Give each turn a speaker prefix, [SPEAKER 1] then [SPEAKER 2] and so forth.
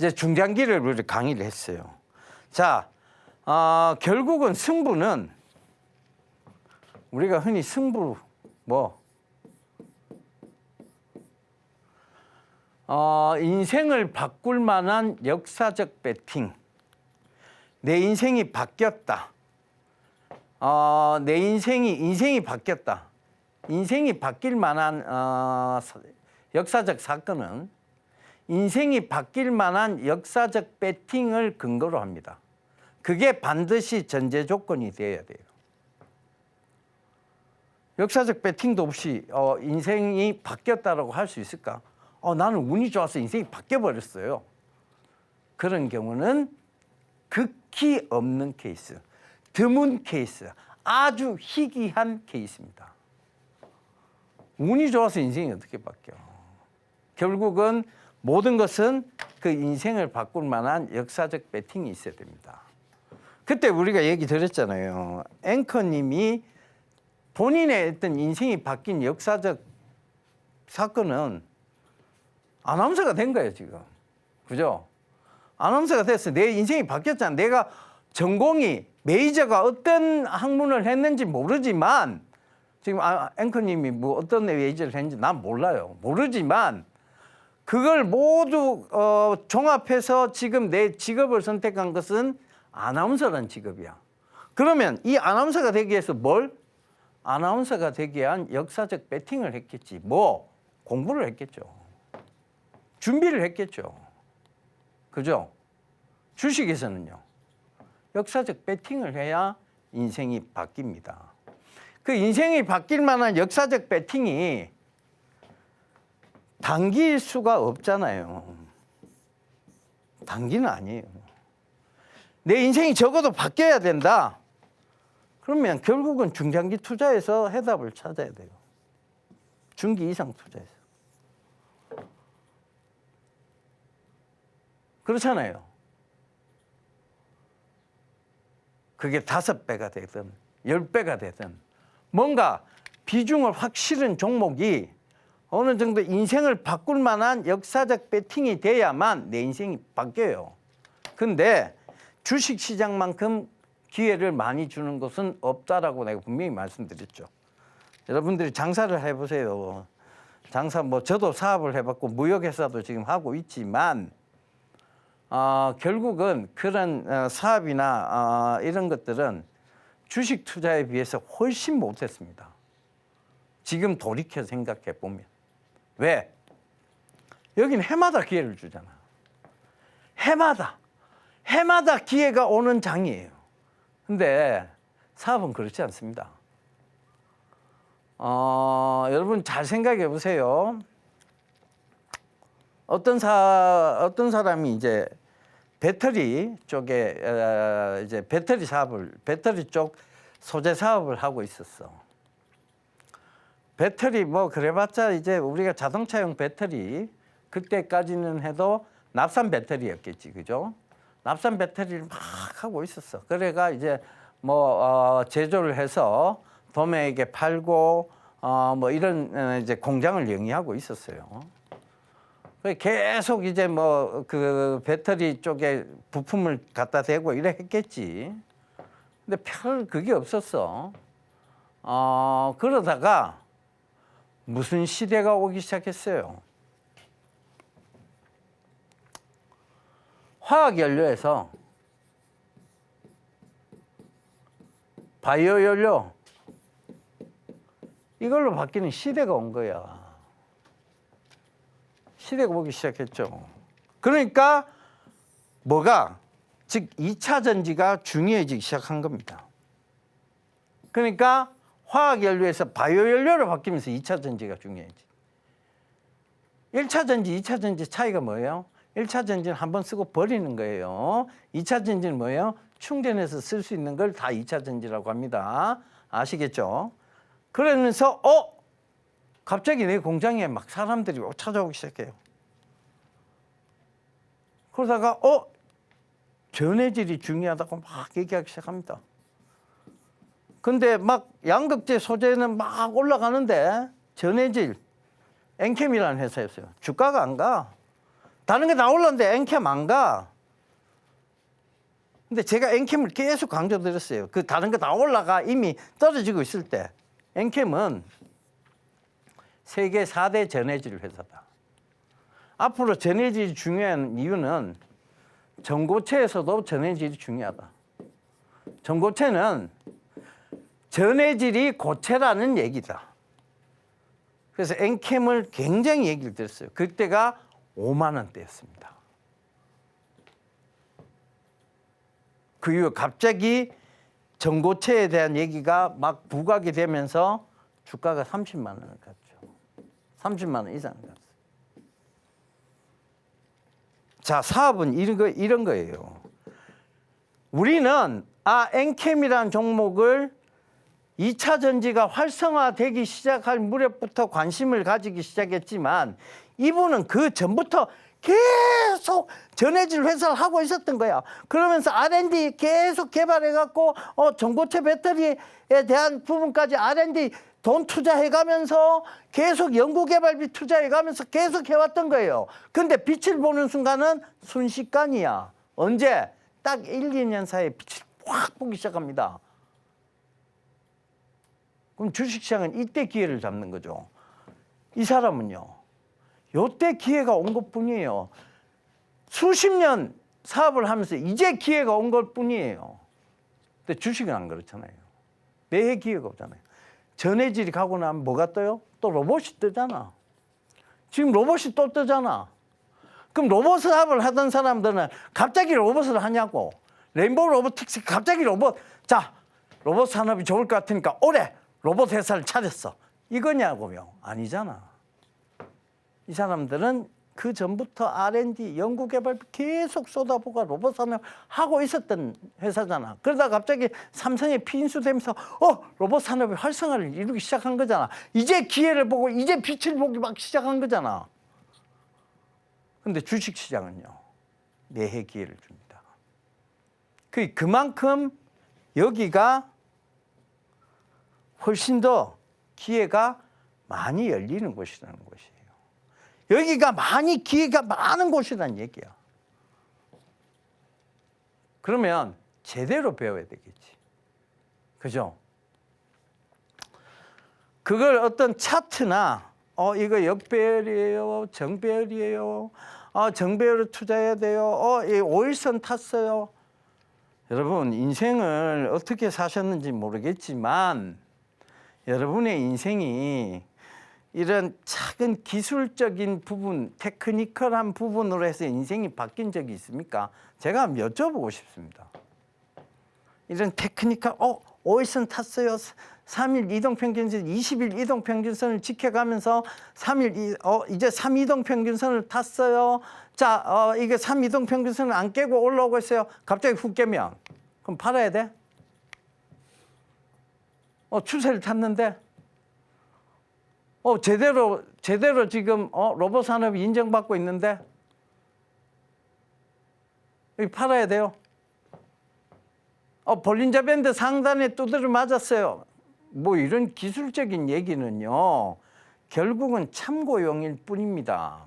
[SPEAKER 1] 이제 중장기를 우리 강의를 했어요. 자, 결국은 승부는 우리가 흔히 승부 인생을 바꿀 만한 역사적 배팅. 내 인생이 바뀌었다. 내 인생이 바뀌었다. 인생이 바뀔 만한 역사적 사건은 인생이 바뀔 만한 역사적 배팅을 근거로 합니다. 그게 반드시 전제 조건이 되어야 돼요. 역사적 배팅도 없이 인생이 바뀌었다라고 할 수 있을까? 나는 운이 좋아서 인생이 바뀌어버렸어요. 그런 경우는 극히 없는 케이스, 드문 케이스, 아주 희귀한 케이스입니다. 운이 좋아서 인생이 어떻게 바뀌어? 결국은 모든 것은 그 인생을 바꿀 만한 역사적 배팅이 있어야 됩니다. 그때 우리가 얘기 드렸잖아요. 앵커님이 본인의 어떤 인생이 바뀐 역사적 사건은 아나운서가 된 거예요, 지금. 그죠? 아나운서가 됐어. 내 인생이 바뀌었잖아. 내가 전공이 메이저가 어떤 학문을 했는지 모르지만 지금 앵커님이 뭐 어떤 메이저를 했는지 난 몰라요. 모르지만 그걸 모두 종합해서 지금 내 직업을 선택한 것은 아나운서라는 직업이야. 그러면 이 아나운서가 되기 위해서 아나운서가 되기 위한 역사적 배팅을 했겠지. 공부를 했겠죠. 준비를 했겠죠. 그죠? 주식에서는요. 역사적 배팅을 해야 인생이 바뀝니다. 그 인생이 바뀔 만한 역사적 배팅이 단기일 수가 없잖아요. 단기는 아니에요. 내 인생이 적어도 바뀌어야 된다. 그러면 결국은 중장기 투자에서 해답을 찾아야 돼요. 중기 이상 투자에서. 그렇잖아요. 그게 5배가 되든 10배가 되든 뭔가 비중을 확 실은 종목이 어느 정도 인생을 바꿀 만한 역사적 배팅이 돼야만 내 인생이 바뀌어요. 근데 주식시장만큼 기회를 많이 주는 것은 없다라고 내가 분명히 말씀드렸죠. 여러분들이 장사를 해보세요. 장사 저도 사업을 해봤고 무역회사도 지금 하고 있지만 결국은 그런 사업이나 이런 것들은 주식 투자에 비해서 훨씬 못했습니다. 지금 돌이켜 생각해 보면. 왜? 여기는 해마다 기회를 주잖아. 해마다 기회가 오는 장이에요. 근데 사업은 그렇지 않습니다. 여러분 잘 생각해 보세요. 어떤 사람이 이제 배터리 쪽에 이제 배터리 쪽 소재 사업을 하고 있었어. 배터리 그래봤자 이제 우리가 자동차용 배터리 그때까지는 해도 납산 배터리였겠지, 그죠? 납산 배터리를 막 하고 있었어. 그래가 이제 제조를 해서 도매에게 팔고 이런 이제 공장을 영위하고 있었어요. 계속 이제 그 배터리 쪽에 부품을 갖다 대고 이래 했겠지. 근데 별 그게 없었어. 그러다가 무슨 시대가 오기 시작했어요. 화학연료에서 바이오 연료 이걸로 바뀌는 시대가 온 거야. 시대가 오기 시작했죠. 그러니까 즉 2차 전지가 중요해지기 시작한 겁니다. 그러니까 화학연료에서 바이오연료로 바뀌면서 2차 전지가 중요해지. 1차 전지, 2차 전지 차이가 뭐예요? 1차 전지는 한번 쓰고 버리는 거예요. 2차 전지는 뭐예요? 충전해서 쓸 수 있는 걸 다 2차 전지라고 합니다. 아시겠죠? 그러면서 갑자기 내 공장에 막 사람들이 찾아오기 시작해요. 그러다가 전해질이 중요하다고 막 얘기하기 시작합니다. 근데 막 양극재 소재는 막 올라가는데 전해질 엔캠이라는 회사였어요. 주가가 안 가. 다른 게 다 올랐는데 엔캠 안 가. 근데 제가 엔캠을 계속 강조드렸어요. 그 다른 거 다 올라가 이미 떨어지고 있을 때 엔캠은 세계 4대 전해질 회사다. 앞으로 전해질이 중요한 이유는 전고체에서도 전해질이 중요하다. 전고체는 전해질이 고체라는 얘기다. 그래서 엔캠을 굉장히 얘기를 들었어요. 그때가 5만 원대였습니다. 그 이후 갑자기 전고체에 대한 얘기가 막 부각이 되면서 주가가 30만 원을 갔죠. 30만 원 이상 갔어요. 자, 사업은 이런 거예요. 우리는 엔캠이라는 종목을 2차 전지가 활성화되기 시작할 무렵부터 관심을 가지기 시작했지만 이분은 그 전부터 계속 전해질 회사를 하고 있었던 거야. 그러면서 R&D 계속 개발해갖고 전고체 배터리에 대한 부분까지 R&D 돈 투자해가면서 계속 연구개발비 투자해가면서 계속 해왔던 거예요. 근데 빛을 보는 순간은 순식간이야. 언제? 딱 1, 2년 사이에 빛을 확 보기 시작합니다. 그럼 주식시장은 이때 기회를 잡는 거죠. 이 사람은요. 요때 기회가 온 것뿐이에요. 수십 년 사업을 하면서 이제 기회가 온 것뿐이에요. 근데 주식은 안 그렇잖아요. 매해 기회가 오잖아요. 전해질이 가고 나면 뭐가 떠요? 또 로봇이 뜨잖아. 지금 로봇이 또 뜨잖아. 그럼 로봇 사업을 하던 사람들은 갑자기 로봇을 하냐고. 레인보우 로보틱스 갑자기 로봇. 자, 로봇 산업이 좋을 것 같으니까 올해 로봇 회사를 차렸어. 이거냐고요? 아니잖아. 이 사람들은 그 전부터 R&D 연구개발 계속 쏟아부어 로봇 산업 하고 있었던 회사잖아. 그러다 갑자기 삼성에 피인수되면서 로봇 산업의 활성화를 이루기 시작한 거잖아. 이제 기회를 보고 이제 빛을 보기 막 시작한 거잖아. 근데 주식시장은요. 매해 기회를 줍니다. 그만큼 여기가 훨씬 더 기회가 많이 열리는 곳이라는 것이에요. 여기가 많이 기회가 많은 곳이라는 얘기야. 그러면 제대로 배워야 되겠지. 그죠? 그걸 어떤 차트나 이거 역배열이에요, 정배열이에요, 정배열을 투자해야 돼요, 이 오일선 탔어요. 여러분 인생을 어떻게 사셨는지 모르겠지만 여러분의 인생이 이런 작은 기술적인 부분, 테크니컬한 부분으로 해서 인생이 바뀐 적이 있습니까? 제가 한번 여쭤보고 싶습니다. 이런 테크니컬, 오일선 탔어요. 3일 이동평균선, 20일 이동평균선을 지켜가면서 3일, 이제 3이동평균선을 탔어요. 자, 이게 3이동평균선을 안 깨고 올라오고 있어요. 갑자기 훅 깨면. 그럼 팔아야 돼? 추세를 탔는데? 제대로 지금 로봇 산업이 인정받고 있는데 여기 팔아야 돼요. 볼린저 밴드 상단에 두드려 맞았어요. 뭐 이런 기술적인 얘기는요. 결국은 참고용일 뿐입니다.